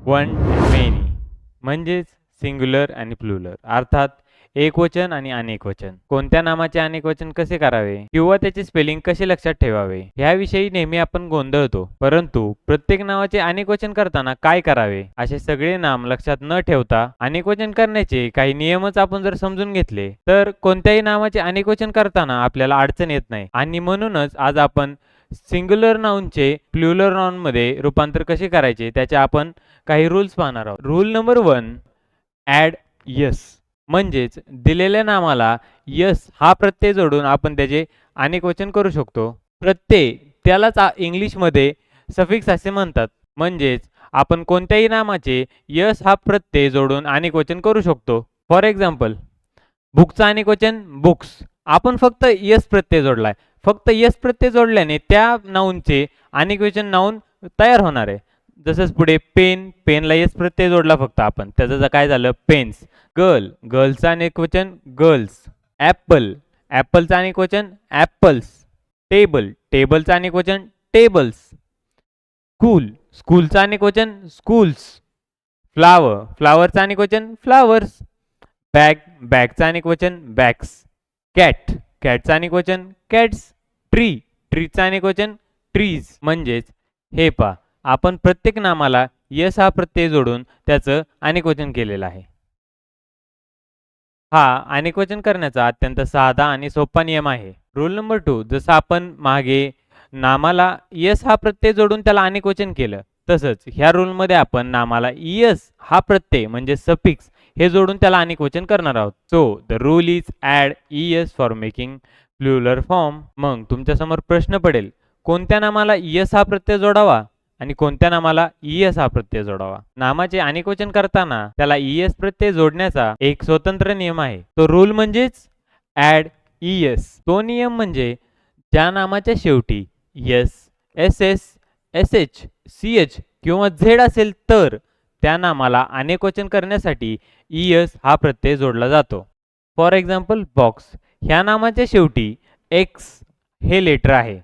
One, many म्हणजेच singular आणि plural अर्थात एकवचन आणि अनेकवचन. कोणत्या नामाचे अनेकवचन कसे करावे किंवा त्याचे स्पेलिंग कसे लक्षात ठेवावे ह्याविषयी नेहमी आपण गोंधळतो. परंतु प्रत्येक नावाचे अनेकवचन करताना काय करावे असे सगळे नाम लक्षात न ठेवता अनेकवचन करण्याचे काही नियमच आपण जर समजून घेतले तर कोणत्याही नावाचे अनेकवचन करताना आपल्याला अडचण येत नाही. आणि म्हणूनच आज आपण सिंग्युलर नाउनचे प्लुरल नाउनमध्ये रूपांतर कसे करायचे त्याचे आपण काही रूल्स पाहणार आहोत. Rule number 1, add S. म्हणजेच दिलेल्या नामाला यस हा प्रत्यय जोडून आपण त्याचे अनेकवचन करू शकतो. प्रत्यय त्यालाच इंग्लिशमध्ये सफिक्स असे म्हणतात. म्हणजेच आपण कोणत्याही नामाचे यस हा प्रत्यय जोडून अनेकवचन करू शकतो. फॉर एक्झाम्पल बुकचं अनेकवचन बुक्स. आपण फक्त यस प्रत्यय जोडलाय. फक्त यस प्रत्यय जोडल्याने त्या नाऊनचे अनेकवचन नाऊन तयार होणार आहे. जसंच पुढे पेन, पेनला यस प्रत्यय जोडला फक्त आपण, त्याचं काय झालं पेन्स. गर्ल, गर्लचं अनेकवचन गर्ल्स. ॲपल, ॲपलचं अनेकवचन ॲपल्स. टेबल, टेबलचं अनेकवचन टेबल्स. स्कूल, स्कूलचं अनेकवचन स्कूल्स. फ्लावर, फ्लावरचं अनेकवचन फ्लावर्स. बॅग, बॅगचं अनेकवचन बॅग्स. कॅट, कॅटचं अनेकवचन कॅट्स. ट्री, ट्रीचं अनेकवचन ट्रीज. म्हणजेच हे पहा आपण प्रत्येक नामाला यस हा प्रत्यय जोडून त्याचं अनेकवचन केलेलं आहे. हा अनेकवचन करण्याचा अत्यंत साधा आणि सोपा नियम आहे. रूल नंबर 2, जसं आपण मागे नामाला यस हा प्रत्यय जोडून त्याला अनेकवचन केलं तसंच ह्या रूलमध्ये आपण नामाला यस हा प्रत्यय म्हणजे सफिक्स हे जोडून त्याला अनेकवचन करणार आहोत. So the rule is add ES for making plural form. मग तुमच्यासमोर प्रश्न पडेल कोणत्या नामाला यस हा प्रत्यय जोडावा आणि कोणत्या नामाला ईएस हा प्रत्यय जोडावा. नामाचे अनेकवचन करताना त्याला ईएस प्रत्यय जोडण्याचा एक स्वतंत्र नियम आहे. तो रूल म्हणजेच ॲड ईएस. तो नियम म्हणजे ज्या नामाच्या शेवटी S, S S, S H, C H किंवा झेड असेल तर त्या नामाला अनेकवचन करण्यासाठी ईएस हा प्रत्यय जोडला जातो. फॉर एक्झाम्पल बॉक्स, ह्या नामाच्या शेवटी एक्स हे लेटर आहे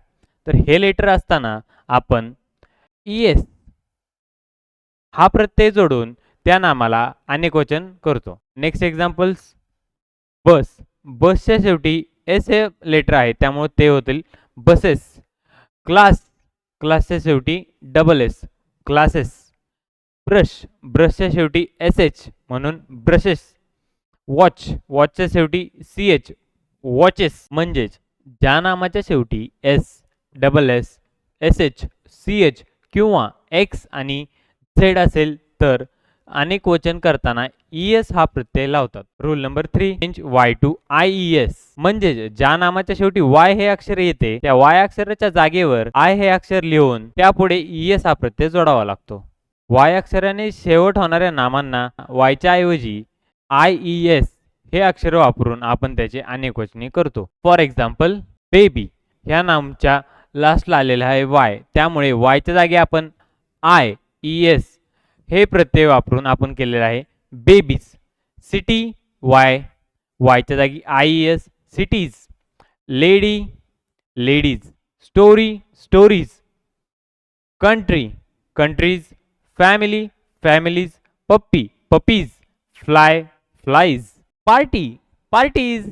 तर हे लेटर असताना आपण ईएस हा प्रत्यय जोडून त्या नामाला अनेकवचन करतो. नेक्स्ट एक्झाम्पल्स बस, बसच्या शेवटी एस हे लेटर आहे त्यामुळे ते होतील बसेस. क्लास, क्लासच्या शेवटी डबल एस क्लासेस. ब्रश, ब्रशच्या शेवटी एस एच म्हणून ब्रशेस. वॉच, वॉचच्या शेवटी सी एच वॉचेस. म्हणजेच ज्या नामाच्या शेवटी S, double S, S H, C H किंवा एक्स आणि झेड असेल तर अनेकवचन करताना ईएस हा प्रत्यय लावतात. Rule number 3, change Y to I E S. म्हणजे ज्या नामाच्या शेवटी वाय हे अक्षर येते त्या वाय अक्षराच्या जागेवर आय हे अक्षर लिहून त्यापुढे ईएस हा प्रत्यय जोडावा लागतो. वाय अक्षराने शेवट होणाऱ्या नामांना वायच्या ऐवजी आय ई एस हे अक्षर वापरून आपण त्याचे अनेकवचनी करतो. फॉर एक्झाम्पल बेबी, ह्या नामच्या लास्टला आलेला आहे वाय त्यामुळे वायच्या जागी आपण आय ई एस हे प्रत्यय वापरून आपण केलेलं आहे बेबीज. सिटी, वाय, वायच्या जागी I E S cities. Lady, ladies. Story, stories. Country, countries. Family, families. Puppy, puppies. Fly, flies. Party, parties.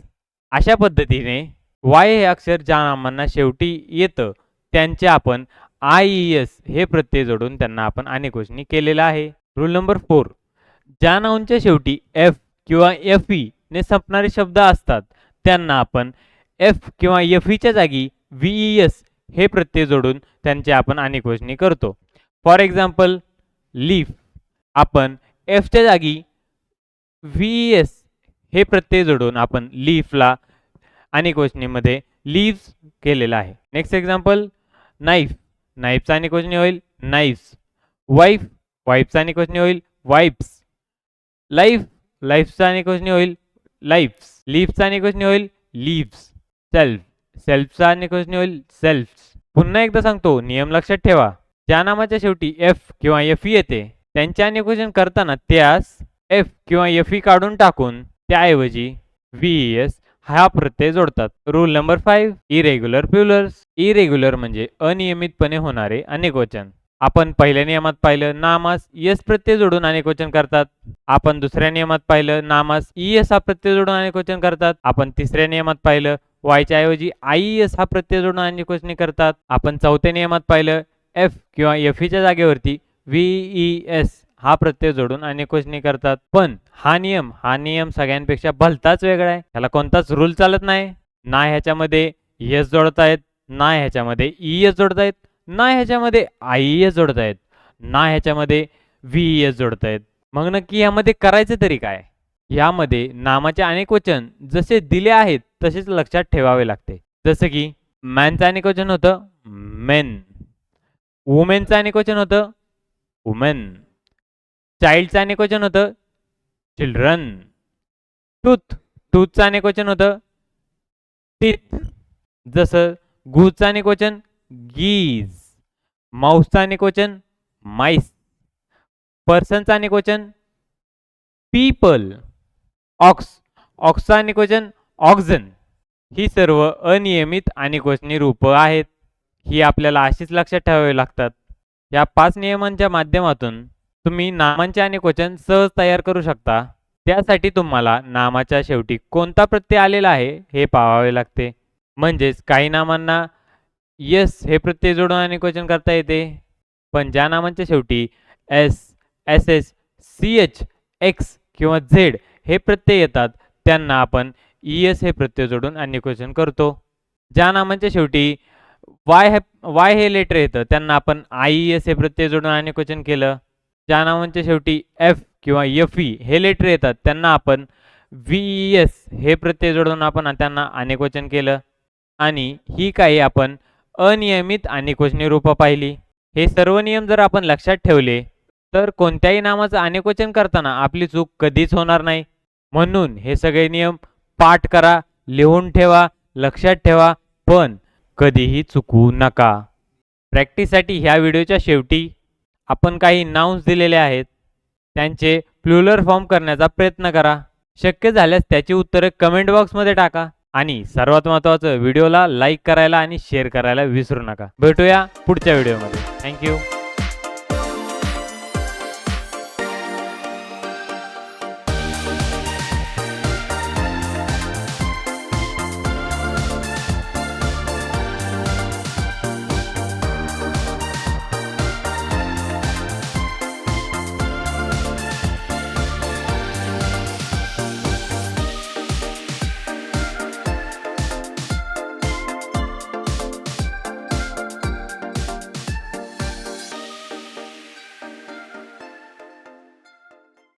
अशा पद्धतीने वाय हे अक्षर ज्या नामांना शेवटी येतं त्यांचे आपण आय ई एस हे प्रत्यय जोडून त्यांना आपण अनेकवचनी केलेलं आहे. रूल नंबर 4, ज्या नाऊनच्या शेवटी एफ किंवा एफ ई ने संपणारे शब्द असतात त्यांना आपण एफ किंवा एफ ईच्या जागी व्ही ई एस हे प्रत्यय जोडून त्यांचे आपण अनेकवचनी करतो. फॉर एक्झाम्पल लीफ, आपण एफच्या जागी व्ही ई एस हे प्रत्यय जोडून आपण लीफला अनेकवचनीमध्ये लीव्स केलेला आहे. नेक्स्ट एक्झाम्पल नाईफ, नाईफचा अनेकवचनी होईल नाईफ्स. वाईफ, वाईफचा अनेकवचनी होईल वाईफ्स. लाईफ, लाईफचा अनेकवचनी होईल लाईफ्स. लीफचा अनेकवचनी होईल लीव्स. सेल्फ, सेल्फचा अनेकवचनी होईल सेल्फ्स. पुन्हा एकदा सांगतो नियम लक्षात ठेवा. ज्या नामाच्या शेवटी एफ किंवा एफ ई येते त्यांचे अनेकवचन करताना त्यास एफ किंवा एफ ई काढून टाकून त्याऐवजी व्ही ई एस हा प्रत्यय जोडतात. Rule number 5, irregular Plurals. Irregular म्हणजे अनियमितपणे होणारे अनेकवचन. आपण पहिल्या नियमात पाहिलं नामास यस प्रत्यय जोडून अनेकवचन करतात. आपण दुसऱ्या नियमात पाहिलं नामास ईएस हा प्रत्यय जोडून अनेकवचन करतात. आपण तिसऱ्या नियमात पाहिलं वायच्या ऐवजी आयएस हा प्रत्यय जोडून अनेकवचने करतात. आपण चौथ्या नियमात पाहिलं एफ किंवा एफईच्या जागेवरती व्हीईएस हा प्रत्यय जोडून अनेकवचने करतात. पण हा नियम सगळ्यांपेक्षा भलताच वेगळा आहे. ह्याला कोणताच रूल चालत नाही. ना ह्याच्यामध्ये एस जोडतायत, ना ह्याच्यामध्ये ईएस जोडतायत, ना ह्याच्यामध्ये आयएस जोडतायत, ना ह्याच्यामध्ये व्हीएस जोडतायत. मग नक्की यामध्ये करायचं तरी काय? यामध्ये नामाचे अनेकवचन जसे दिले आहेत तसेच लक्षात ठेवावे लागते. जसं की मॅनचं अनेकवचन होतं मेन, वुमेनचं अनेकवचन होतं वुमेन, चाइल्डचं अनेकवचन होतं चिल्ड्रन, टूथचं अनेकवचन होतं टीथ. जसं गुजचं अनेकवचन गीज, माऊसचं अनेकवचन माईस, पर्सनचं अनेकवचन पीपल, ऑक्सचं अनेकवचन ऑक्झन. ही सर्व अनियमित अनेकवचनी रूपं आहेत. ही आपल्याला अशीच लक्षात ठेवावी लागतात. या 5 नियमांच्या माध्यमातून तुम्ही नामांचे अनेकवचन सहज तयार करू शकता. त्यासाठी तुम्हाला नामाच्या शेवटी कोणता प्रत्यय आलेला आहे हे पाहावे लागते. म्हणजेच काही नामांना यस हे प्रत्यय जोडून अनेकवचन करता येते, पण ज्या नामांच्या शेवटी S, S S, C H, X किंवा झेड हे प्रत्यय येतात त्यांना आपण ईएस हे प्रत्यय जोडून अनेकवचन करतो. ज्या नामांच्या शेवटी वाय हे लेटर येतं त्यांना आपण आयईएस हे प्रत्यय जोडून अनेकवचन केलं. ज्या नामांच्या शेवटी एफ किंवा एफई हे लेटर येतात त्यांना आपण व्हीईएस हे प्रत्यय जोडून आपण त्यांना अनेकवचन केलं. आणि ही काही आपण अनियमित अनेकवचनी रूपं पाहिली. हे सर्व नियम जर आपण लक्षात ठेवले तर कोणत्याही नामाचं अनेकवचन करताना आपली चूक कधीच होणार नाही. म्हणून हे सगळे नियम पाठ करा, लिहून ठेवा, लक्षात ठेवा, पण कधीही चुकवू नका. प्रॅक्टिससाठी ह्या व्हिडिओच्या शेवटी आपण काही नाउन्स दिलेले आहेत त्यांचे प्लुरल फॉर्म करण्याचा प्रयत्न करा. शक्य झाल्यास त्याची उत्तरे कमेंट बॉक्समध्ये टाका. आणि सर्वात महत्त्वाचं व्हिडिओला लाईक करायला आणि शेअर करायला विसरू नका. भेटूया पुढच्या व्हिडिओमध्ये. थँक्यू.